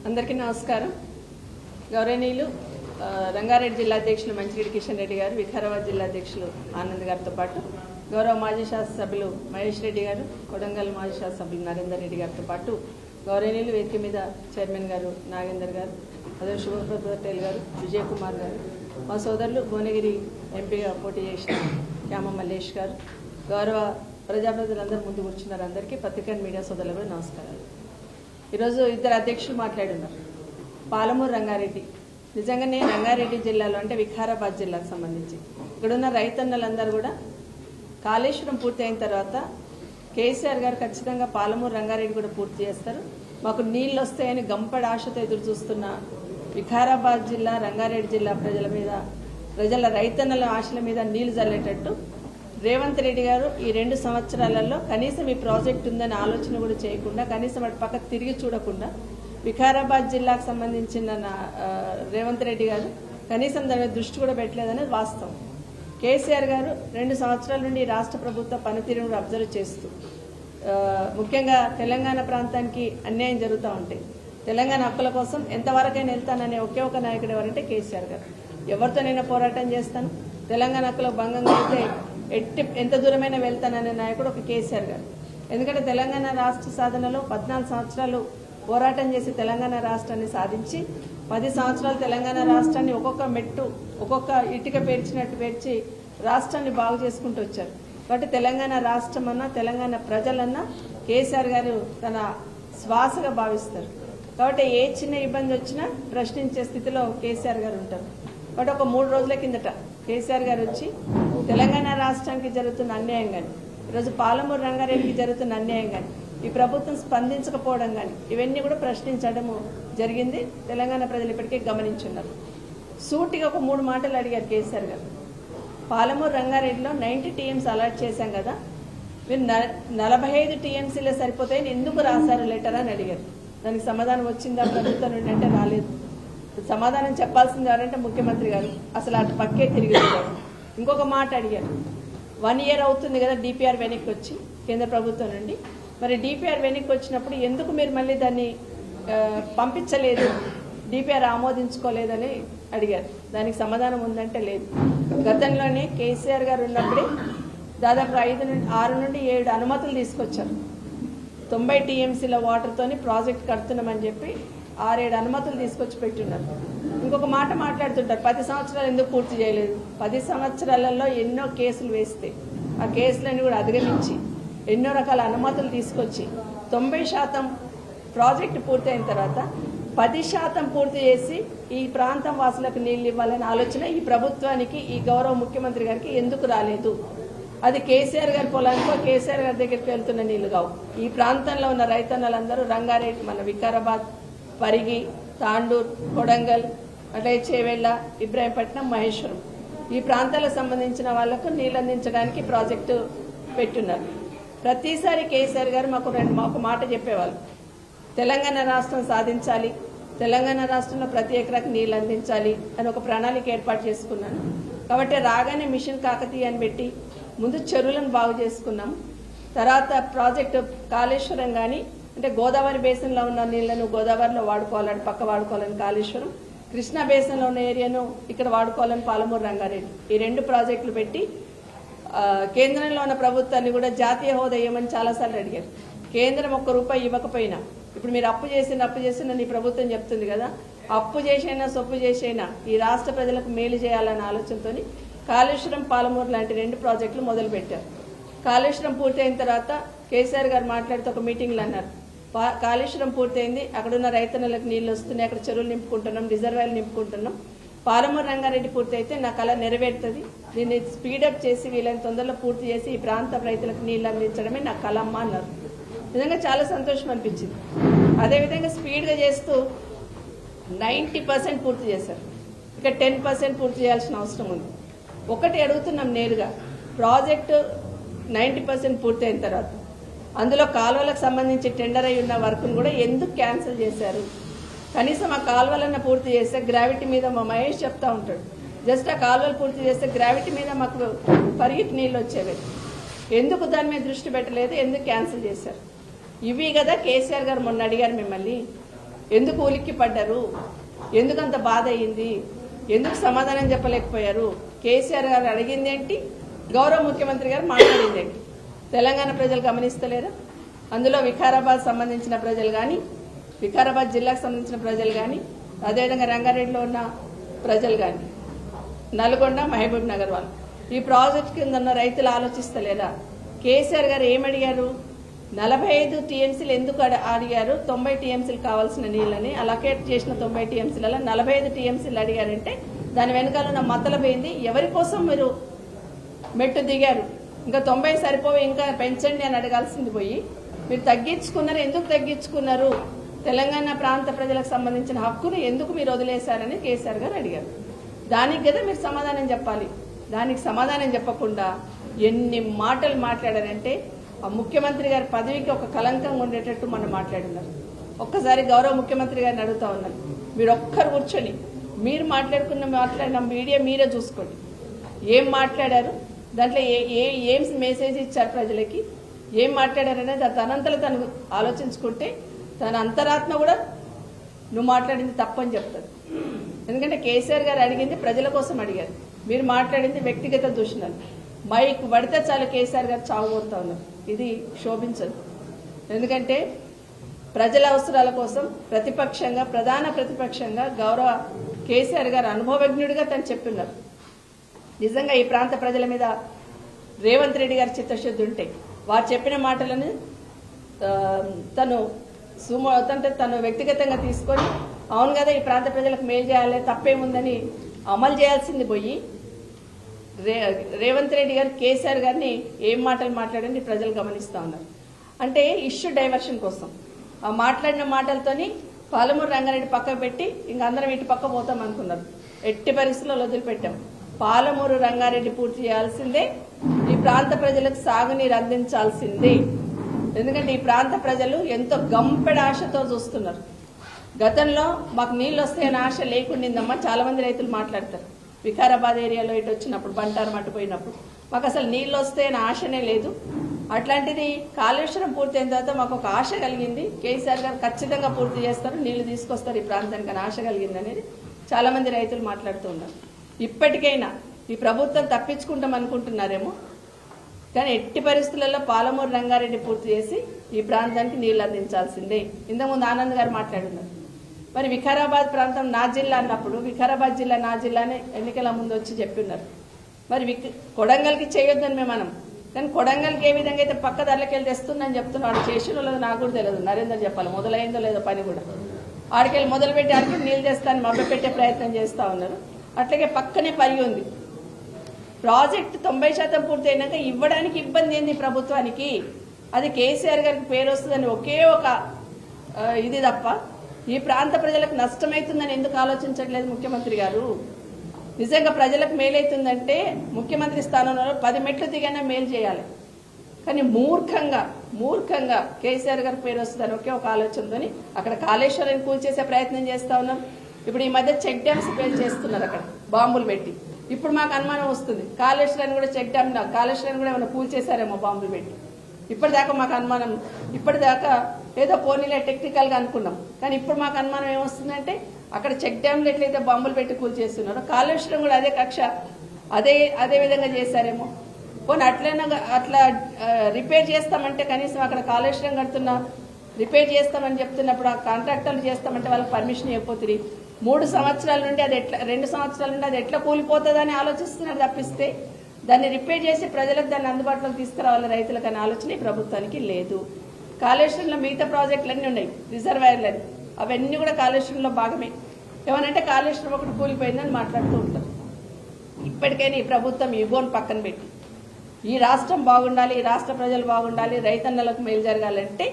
అందరికీ నమస్కారం. గౌరవనీయులు రంగారెడ్డి జిల్లా అధ్యక్షులు మంచిరెడ్డి కిషన్ రెడ్డి గారు, వికారాబాద్ జిల్లా అధ్యక్షులు ఆనంద్ గారితో పాటు గౌరవ మాజీ శాసనసభ్యులు మహేష్ రెడ్డి గారు, కొడంగల్ మాజీ శాసనసభ్యులు నరేందర్ రెడ్డి గారితో పాటు గౌరవనీయులు వేదిక మీద చైర్మన్ గారు నాగేందర్ గారు, అదే శుభప్రభ పటేల్ గారు, విజయ్ కుమార్ గారు, మా సోదరులు భువనగిరి ఎంపీగా పోటీ చేసిన యామ మల్లేష్ గారు, గౌరవ ప్రజాప్రతినిధులందరూ ముందు కూర్చున్నారు. అందరికీ పత్రికా మీడియా సోదరులకు నమస్కారాలు. ఈరోజు ఇద్దరు అధ్యక్షులు మాట్లాడున్నారు. పాలమూరు రంగారెడ్డి, నిజంగానే రంగారెడ్డి జిల్లాలో అంటే వికారాబాద్ జిల్లాకు సంబంధించి ఇక్కడున్న రైతన్నలందరూ కూడా కాళేశ్వరం పూర్తి అయిన తర్వాత కేసీఆర్ గారు ఖచ్చితంగా పాలమూరు రంగారెడ్డి కూడా పూర్తి చేస్తారు, మాకు నీళ్ళు వస్తాయని గంపడి ఆశతో ఎదురు చూస్తున్న వికారాబాద్ జిల్లా రంగారెడ్డి జిల్లా ప్రజల రైతన్నల ఆశల మీద నీళ్లు చల్లేటట్టు రేవంత్ రెడ్డి గారు ఈ 2 సంవత్సరాలలో కనీసం ఈ ప్రాజెక్ట్ ఉందని ఆలోచన కూడా చేయకుండా, కనీసం అటు పక్కకు తిరిగి చూడకుండా వికారాబాద్ జిల్లాకు సంబంధించిన రేవంత్ రెడ్డి గారు కనీసం దాని మీద దృష్టి కూడా పెట్టలేదనేది వాస్తవం. కేసీఆర్ గారు 2 సంవత్సరాల నుండి రాష్ట్ర ప్రభుత్వ పనితీరును అబ్జర్వ్ చేస్తూ ముఖ్యంగా తెలంగాణ ప్రాంతానికి అన్యాయం జరుగుతూ ఉంటాయి, తెలంగాణ హక్కుల కోసం ఎంతవరకైనా వెళ్తాననే ఒకే ఒక నాయకుడు ఎవరంటే కేసీఆర్ గారు. ఎవరితోనైనా పోరాటం చేస్తాను, తెలంగాణ హక్కులకు భంగంగా అయితే ఎంత దూరమైనా వెళ్తాననే నాయకుడు ఒక కేసీఆర్ గారు. ఎందుకంటే తెలంగాణ రాష్ట్ర సాధనలో 14 సంవత్సరాలు పోరాటం చేసి తెలంగాణ రాష్ట్రాన్ని సాధించి 10 సంవత్సరాలు తెలంగాణ రాష్ట్రాన్ని ఒక్కొక్క మెట్టు ఒక్కొక్క ఇటుక పేర్చినట్టు పేర్చి రాష్ట్రాన్ని బాగు చేసుకుంటూ వచ్చారు. కాబట్టి తెలంగాణ రాష్ట్రం అన్నా తెలంగాణ ప్రజలన్నా కేసీఆర్ గారు తన శ్వాసగా భావిస్తారు. కాబట్టి ఏ చిన్న ఇబ్బంది వచ్చినా ప్రశ్నించే స్థితిలో కేసీఆర్ గారు ఉంటారు. కాబట్టి ఒక 3 రోజుల కిందట కేసీఆర్ గారు వచ్చి తెలంగాణ రాష్ట్రానికి జరుగుతున్న అన్యాయం కానీ, ఈరోజు పాలమూరు రంగారెడ్డికి జరుగుతున్న అన్యాయం కానీ, ఈ ప్రభుత్వం స్పందించకపోవడం కానీ ఇవన్నీ కూడా ప్రశ్నించడము జరిగింది. తెలంగాణ ప్రజలు ఇప్పటికే గమనించున్నారు. సూటిగా ఒక 3 మాటలు అడిగారు కేసీఆర్ గారు. పాలమూరు రంగారెడ్డిలో 90 టీఎంసీ అలాట్ చేశాం కదా, మీరు 45 టీఎంసీలే సరిపోతాయని ఎందుకు రాశారు లెటర్ అని అడిగారు. దానికి సమాధానం వచ్చిందా ప్రభుత్వం నుండి అంటే రాలేదు. సమాధానం చెప్పాల్సింది ఎవరంటే ముఖ్యమంత్రి గారు, అసలు అటు పక్కే తిరిగి చూడారు. ఇంకొక మాట అడిగారు, 1 year అవుతుంది కదా డిపిఆర్ వెనక్కి వచ్చి కేంద్ర ప్రభుత్వం నుండి, మరి డిపిఆర్ వెనక్కి వచ్చినప్పుడు ఎందుకు మీరు మళ్ళీ దాన్ని పంపించలేదు, డిపిఆర్ ఆమోదించుకోలేదని అడిగారు. దానికి సమాధానం ఉందంటే లేదు. గతంలోనే కేసీఆర్ గారు ఉన్నప్పుడే దాదాపు 6 నుండి 7 అనుమతులు తీసుకొచ్చారు. 90 టీఎంసీల వాటర్తోని ప్రాజెక్ట్ కడుతున్నామని చెప్పి 6-7 అనుమతులు తీసుకొచ్చి పెట్టున్నారు. ఇంకొక మాట మాట్లాడుతుంటారు, 10 సంవత్సరాలు ఎందుకు పూర్తి చేయలేదు. 10 సంవత్సరాలలో ఎన్నో కేసులు వేస్తే ఆ కేసులన్నీ కూడా అధిగమించి ఎన్నో రకాల అనుమతులు తీసుకొచ్చి 90% ప్రాజెక్టు పూర్తయిన తర్వాత 10% పూర్తి చేసి ఈ ప్రాంతం వాసులకు నీళ్ళు ఇవ్వాలనే ఆలోచన ఈ ప్రభుత్వానికి, ఈ గౌరవ ముఖ్యమంత్రి గారికి ఎందుకు రాలేదు? అది కేసీఆర్ గారి పొలానికో కేసీఆర్ గారి దగ్గరికి వెళ్తున్న నీళ్లు కావు. ఈ ప్రాంతంలో ఉన్న రైతన్నలందరూ రంగారెడ్డి, మన వికారాబాద్, పరిగి, తాండూర్, కొడంగల్, అట్లే చేవెళ్ళ, ఇబ్రాహీంపట్నం, మహేశ్వరం ఈ ప్రాంతాలకు సంబంధించిన వాళ్లకు నీళ్ళు అందించడానికి ప్రాజెక్టు పెట్టున్నారు. ప్రతిసారి కేసీఆర్ గారు మాకు మాట చెప్పేవాళ్ళు, తెలంగాణ రాష్ట్రం సాధించాలి, తెలంగాణ రాష్ట్రంలో ప్రతి ఎకరాకి నీళ్ళు అందించాలి అని ఒక ప్రణాళిక ఏర్పాటు చేసుకున్నాను. కాబట్టి రాగానే మిషన్ కాకతీయ అని పెట్టి ముందు చెరువులను బాగు చేసుకున్నాం. తర్వాత ప్రాజెక్టు కాళేశ్వరం కానీ, అంటే గోదావరి బేసిన్లో ఉన్న నీళ్లను గోదావరిలో వాడుకోవాలని, పక్క వాడుకోవాలని కాళేశ్వరం, కృష్ణా బేసిన్లో ఉన్న ఏరియాను ఇక్కడ వాడుకోవాలని పాలమూరు రంగారెడ్డి, ఈ 2 ప్రాజెక్టులు పెట్టి కేంద్రంలో ఉన్న ప్రభుత్వాన్ని కూడా జాతీయ హోదా ఇవ్వమని చాలాసార్లు అడిగారు. కేంద్రం ₹1 ఇవ్వకపోయినా, ఇప్పుడు మీరు అప్పు చేసిన నీ ప్రభుత్వం చెప్తుంది కదా, అప్పు చేసైనా సొప్పు చేసైనా ఈ రాష్ట్ర ప్రజలకు మేలు చేయాలన్న ఆలోచనతో కాళేశ్వరం, పాలమూరు లాంటి 2 ప్రాజెక్టులు మొదలుపెట్టారు. కాళేశ్వరం పూర్తయిన తర్వాత కేసీఆర్ గారు మాట్లాడుతూ ఒక మీటింగ్లో అన్నారు, కాళేశ్వరం పూర్తయింది, అక్కడున్న రైతన్నలకు నీళ్లు వస్తున్నాయి, అక్కడ చెరువులు నింపుకుంటున్నాం, రిజర్వాయర్లు నింపుకుంటున్నాం, పాలమూరు రంగారెడ్డి పూర్తయితే నా కళ నెరవేరుతుంది, దీన్ని స్పీడప్ చేసి వీళ్ళని తొందరలో పూర్తి చేసి ఈ ప్రాంత రైతులకు నీళ్లు అందించడమే నా కళమ్మ అన్నారు. నిజంగా చాలా సంతోషం అనిపించింది. అదేవిధంగా స్పీడ్గా చేస్తూ 90% పూర్తి చేశారు. ఇక 10% పూర్తి చేయాల్సిన అవసరం ఉంది. ఒకటి అడుగుతున్నాం నేరుగా, ప్రాజెక్టు 90% పూర్తయిన తర్వాత అందులో కాలువలకు సంబంధించి టెండర్ అయి ఉన్న వర్క్ను కూడా ఎందుకు క్యాన్సిల్ చేశారు? కనీసం ఆ కాలువలన్నా పూర్తి చేస్తే గ్రావిటీ మీద మా మహేష్ చెప్తా ఉంటాడు, జస్ట్ ఆ కాలువలు పూర్తి చేస్తే గ్రావిటీ మీద మాకు పరిగెత్తి నీళ్ళు వచ్చేవి. ఎందుకు దాని మీద దృష్టి పెట్టలేదు, ఎందుకు క్యాన్సిల్ చేశారు? ఇవి కదా కేసీఆర్ గారు మొన్న అడిగారు మిమ్మల్ని, ఎందుకు ఉలిక్కి పడ్డారు, ఎందుకంత బాధ అయింది, ఎందుకు సమాధానం చెప్పలేకపోయారు? కేసీఆర్ గారు అడిగింది ఏంటి, గౌరవ ముఖ్యమంత్రి గారు మాట్లాడింది ఏంటి? తెలంగాణ ప్రజలు గమనిస్తలేరా? అందులో వికారాబాద్ సంబంధించిన ప్రజలు కానీ, వికారాబాద్ జిల్లాకు సంబంధించిన ప్రజలు కానీ, అదేవిధంగా రంగారెడ్డిలో ఉన్న ప్రజలు కానీ, నల్గొండ మహబూబ్ నగర్ వాళ్ళు ఈ ప్రాజెక్ట్ కింద ఉన్న రైతులు ఆలోచిస్తలేరా? కేసీఆర్ గారు ఏమడిగారు? 45 టీఎంసీలు ఎందుకు అడిగారు? 90 టీఎంసీలు కావాల్సిన నీళ్ళని అలొకేట్ చేసిన 90 టీఎంసీలలో 45 టీఎంసీలు అడిగారంటే దాని వెనకాల ఉన్న మతలబేంది? ఎవరి కోసం మీరు మెట్టు దిగారు? ఇంకా 90 సరిపోయి ఇంకా పెంచండి అని అడగాల్సింది పోయి మీరు తగ్గించుకున్నారు. ఎందుకు తగ్గించుకున్నారు? తెలంగాణ ప్రాంత ప్రజలకు సంబంధించిన హక్కును ఎందుకు మీరు వదిలేశారని కేసీఆర్ గారు అడిగారు. దానికి కదా మీరు సమాధానం చెప్పాలి. దానికి సమాధానం చెప్పకుండా ఎన్ని మాటలు మాట్లాడారంటే ఆ ముఖ్యమంత్రి గారి పదవికి ఒక కలంకంగా ఉండేటట్టు మనం మాట్లాడినారు. ఒక్కసారి గౌరవ ముఖ్యమంత్రి గారిని అడుగుతా ఉన్నాను, మీరు ఒక్కరు కూర్చొని మీరు మాట్లాడిన మీడియా మీరే చూసుకోండి. ఏం మాట్లాడారు, దాంట్లో ఏం మెసేజ్ ఇచ్చారు ప్రజలకి, ఏం మాట్లాడారనేది తనంతలో తను ఆలోచించుకుంటే తన అంతరాత్మ కూడా నువ్వు మాట్లాడింది తప్పని చెప్తాడు. ఎందుకంటే కేసీఆర్ గారు అడిగింది ప్రజల కోసం అడిగారు, మీరు మాట్లాడింది వ్యక్తిగత దూషణలు. మైక్ పడితే చాలు కేసీఆర్ గారు చావుపోతా ఉన్నారు. ఇది శోభించదు. ఎందుకంటే ప్రజల అవసరాల కోసం ప్రతిపక్షంగా, ప్రధాన ప్రతిపక్షంగా గౌరవ కేసీఆర్ గారు అనుభవజ్ఞుడిగా తను చెప్తున్నారు. నిజంగా ఈ ప్రాంత ప్రజల మీద రేవంత్ రెడ్డి గారి చిత్తశుద్ధి ఉంటే వారు చెప్పిన మాటలను తను వ్యక్తిగతంగా తీసుకొని అవును కదా ఈ ప్రాంత ప్రజలకు మేలు చేయాలి, తప్పేముందని అమలు చేయాల్సింది పోయి రేవంత్ రెడ్డి గారు కేసీఆర్ గారిని ఏం మాటలు మాట్లాడండి ప్రజలు గమనిస్తూ ఉన్నారు. అంటే ఇష్యూ డైవర్షన్ కోసం ఆ మాట్లాడిన మాటలతోని పాలమూరు రంగారెడ్డి పక్కకు పెట్టి ఇంక అందరం ఇటు పక్క పోతాం అనుకున్నారు. ఎట్టి పరిస్థితుల్లో వదిలిపెట్టాం. పాలమూరు రంగారెడ్డి పూర్తి చేయాల్సిందే, ఈ ప్రాంత ప్రజలకు సాగునీరు అందించాల్సిందే. ఎందుకంటే ఈ ప్రాంత ప్రజలు ఎంతో గంపెడ ఆశతో చూస్తున్నారు. గతంలో మాకు నీళ్ళు వస్తాయని ఆశ లేకుండిందమ్మా చాలా మంది రైతులు మాట్లాడతారు. వికారాబాద్ ఏరియాలో ఇటు వచ్చినప్పుడు బంటారు మట్టిపోయినప్పుడు మాకు అసలు నీళ్ళు వస్తాయని ఆశనే లేదు. అట్లాంటిది కాళేశ్వరం పూర్తయిన తర్వాత మాకు ఒక ఆశ కలిగింది, కేసీఆర్ గారు ఖచ్చితంగా పూర్తి చేస్తారు, నీళ్లు తీసుకొస్తారు ఈ ప్రాంతానికి అని ఆశ కలిగింది అనేది చాలా మంది రైతులు మాట్లాడుతూ ఉన్నారు. ఇప్పటికైనా ఈ ప్రభుత్వం తప్పించుకుంటాం అనుకుంటున్నారేమో, కానీ ఎట్టి పరిస్థితులలో పాలమూరు రంగారెడ్డి పూర్తి చేసి ఈ ప్రాంతానికి నీళ్లు అందించాల్సిందే. ఇంతకుముందు ఆనంద్ గారు మాట్లాడున్నారు. మరి వికారాబాద్ ప్రాంతం నా జిల్లా అన్నప్పుడు వికారాబాద్ జిల్లా నా జిల్లానే ఎన్నికల ముందు వచ్చి చెప్పిన్నారు. మరి కొడంగల్కి చేయొద్దని మేము మనం, కానీ కొడంగల్కి ఏ విధంగా అయితే పక్క ధరలకి వెళ్ళి తెస్తుందని చెప్తున్నాడు. చేసినో లేదో నాకు కూడా తెలియదు, నరేందర్ చెప్పాలి మొదలైందో లేదో పని కూడా. ఆడికెళ్ళి మొదలుపెట్టి ఆడికి నీళ్ళు తెస్తాను మభ్యపెట్టే ప్రయత్నం చేస్తూ ఉన్నారు. అట్లాగే పక్కనే పరి ఉంది. ప్రాజెక్ట్ 90% పూర్తయినాక ఇవ్వడానికి ఇబ్బంది ఏంది ప్రభుత్వానికి? అది కేసీఆర్ గారికి పేరు వస్తుందని ఒకే ఒక ఇది తప్ప ఈ ప్రాంత ప్రజలకు నష్టమవుతుందని ఎందుకు ఆలోచించట్లేదు ముఖ్యమంత్రి గారు? నిజంగా ప్రజలకు మేలైతుందంటే ముఖ్యమంత్రి స్థానంలో 10 మెట్లు దిగైనా మేలు చేయాలి. కానీ మూర్ఖంగా కేసీఆర్ గారికి పేరు వస్తుందని ఒకే ఒక ఆలోచనతోని అక్కడ కాళేశ్వరాన్ని కూల్చేసే ప్రయత్నం చేస్తా ఉన్నాం. ఇప్పుడు ఈ మధ్య చెక్ డ్యామ్స్ పేరు చేస్తున్నారు అక్కడ బాంబులు పెట్టి. ఇప్పుడు మాకు అనుమానం వస్తుంది కాళేశ్వరాన్ని కూడా చెక్ డ్యామ్, కాళేశ్వరాన్ని కూడా ఏమైనా కూల్చేశారేమో బాంబులు పెట్టి. ఇప్పటిదాకా మాకు అనుమానం, ఇప్పటిదాకా ఏదో పోనీలే టెక్నికల్గా అనుకున్నాం. కానీ ఇప్పుడు మాకు అనుమానం ఏమొస్తుందంటే అక్కడ చెక్ డ్యామ్లు ఎట్లయితే బాంబులు పెట్టి కూల్చేస్తున్నారో కాళేశ్వరం కూడా అదే కక్ష అదే విధంగా చేశారేమో. పోనీ అట్లా రిపేర్ చేస్తామంటే కనీసం అక్కడ కాళేశ్వరం కడుతున్నా రిపేర్ చేస్తామని చెప్తున్నప్పుడు ఆ కాంట్రాక్టర్లు చేస్తామంటే వాళ్ళకి పర్మిషన్ ఇవ్వకపోతుంది. 3 సంవత్సరాల నుండి అది 2 సంవత్సరాల నుండి అది ఎట్లా కూలిపోతుందని ఆలోచిస్తున్నారు తప్పిస్తే దాన్ని రిపేర్ చేసి ప్రజలకు దాన్ని అందుబాటులోకి తీసుకురావాలి రైతులకు అనే ఆలోచన ఈ ప్రభుత్వానికి లేదు. కాళేశ్వరంలో మిగతా ప్రాజెక్టులన్నీ ఉన్నాయి, రిజర్వాయర్లని, అవన్నీ కూడా కాళేశ్వరంలో భాగమే. ఏమనంటే కాళేశ్వరం ఒకటి కూలిపోయిందని మాట్లాడుతూ ఉంటారు. ఇప్పటికైనా ఈ ప్రభుత్వం ఈగోని పక్కన పెట్టి ఈ రాష్ట్రం బాగుండాలి, ఈ రాష్ట్ర ప్రజలు బాగుండాలి, రైతన్నలకు మేలు జరగాలంటే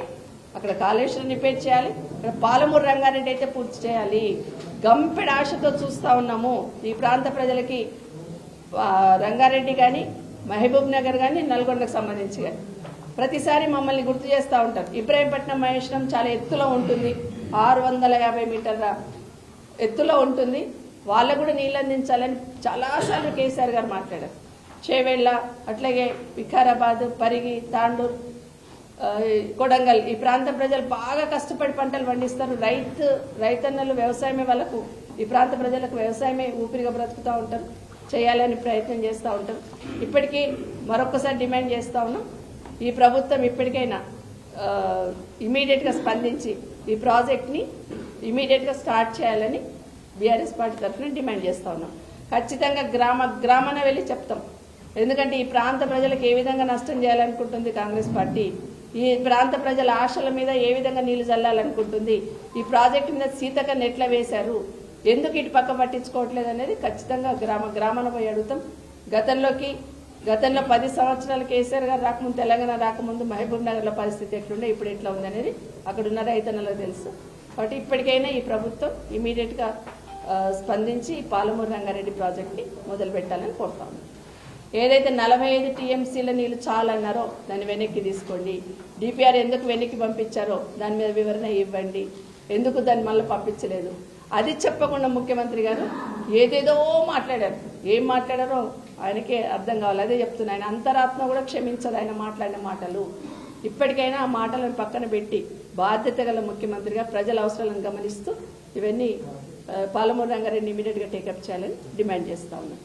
అక్కడ కాళేశ్వరం రిపేర్ చేయాలి, ఇక్కడ పాలమూరు రంగారెడ్డి అయితే పూర్తి చేయాలి. గంపెడ ఆశతో చూస్తా ఉన్నాము ఈ ప్రాంత ప్రజలకి. రంగారెడ్డి కానీ, మహబూబ్ నగర్ కానీ, నల్గొండకు సంబంధించి కానీ ప్రతిసారి మమ్మల్ని గుర్తు చేస్తూ ఉంటారు. ఇబ్రాహీంపట్నం మహేశ్వరం చాలా ఎత్తులో ఉంటుంది, 650 మీటర్ల ఎత్తులో ఉంటుంది, వాళ్ళకు కూడా నీళ్ళు అందించాలని చాలాసార్లు కేసీఆర్ గారు మాట్లాడారు. చేవెళ్ళ, అట్లాగే వికారాబాద్, పరిగి, తాండూరు కొడంగల్ ఈ ప్రాంత ప్రజలు బాగా కష్టపడి పంటలు పండిస్తారు. రైతన్నలు వ్యవసాయమే వాళ్ళకు, ఈ ప్రాంత ప్రజలకు వ్యవసాయమే ఊపిరిగా బ్రతుకుతూ ఉంటారు, చేయాలని ప్రయత్నం చేస్తూ ఉంటారు. ఇప్పటికీ మరొకసారి డిమాండ్ చేస్తూ ఉన్నాం, ఈ ప్రభుత్వం ఇప్పటికైనా ఇమీడియట్గా స్పందించి ఈ ప్రాజెక్ట్ని ఇమీడియట్గా స్టార్ట్ చేయాలని బీఆర్ఎస్ పార్టీ తరఫున డిమాండ్ చేస్తూ ఉన్నాం. ఖచ్చితంగా గ్రామాన వెళ్ళి చెప్తాం. ఎందుకంటే ఈ ప్రాంత ప్రజలకు ఏ విధంగా నష్టం చేయాలనుకుంటుంది కాంగ్రెస్ పార్టీ, ఈ ప్రాంత ప్రజల ఆశల మీద ఏ విధంగా నీళ్లు చల్లాలనుకుంటుంది, ఈ ప్రాజెక్టు మీద సీతకన్ను ఎట్లా వేశారు, ఎందుకు ఇటు పక్క పట్టించుకోవట్లేదు అనేది ఖచ్చితంగా గ్రామాన పోయి అడుగుతాం. గతంలో 10 సంవత్సరాలు కేసీఆర్ గారు రాకముందు, తెలంగాణ రాకముందు మహబూబ్ నగర్లో పరిస్థితి ఎట్లుండే, ఇప్పుడు ఎట్లా ఉంది అనేది అక్కడ ఉన్న రైతన్నలకు తెలుసు. కాబట్టి ఇప్పటికైనా ఈ ప్రభుత్వం ఇమీడియట్గా స్పందించి పాలమూరు రంగారెడ్డి ప్రాజెక్ట్ని మొదలు పెట్టాలని కోరుతాము. ఏదైతే 45 టీఎంసీల నీళ్లు చాలన్నారో దాన్ని వెనక్కి తీసుకోండి. డిపిఆర్ ఎందుకు వెనక్కి పంపించారో దాని మీద వివరణ ఇవ్వండి. ఎందుకు దాన్ని మళ్ళీ పంపించలేదు అది చెప్పకుండా ముఖ్యమంత్రి గారు ఏదేదో మాట్లాడారు. ఏం మాట్లాడారో ఆయనకే అర్థం కావాలి. అదే చెప్తున్నా, ఆయన అంతరాత్మ కూడా క్షమించదు ఆయన మాట్లాడిన మాటలు. ఇప్పటికైనా ఆ మాటలను పక్కన పెట్టి బాధ్యత గల ముఖ్యమంత్రిగా ప్రజల అవసరాలను గమనిస్తూ ఇవన్నీ పాలమూరు రంగారెడ్డి ఇమీడియట్గా టేకప్ చేయాలని డిమాండ్ చేస్తా ఉన్నాం.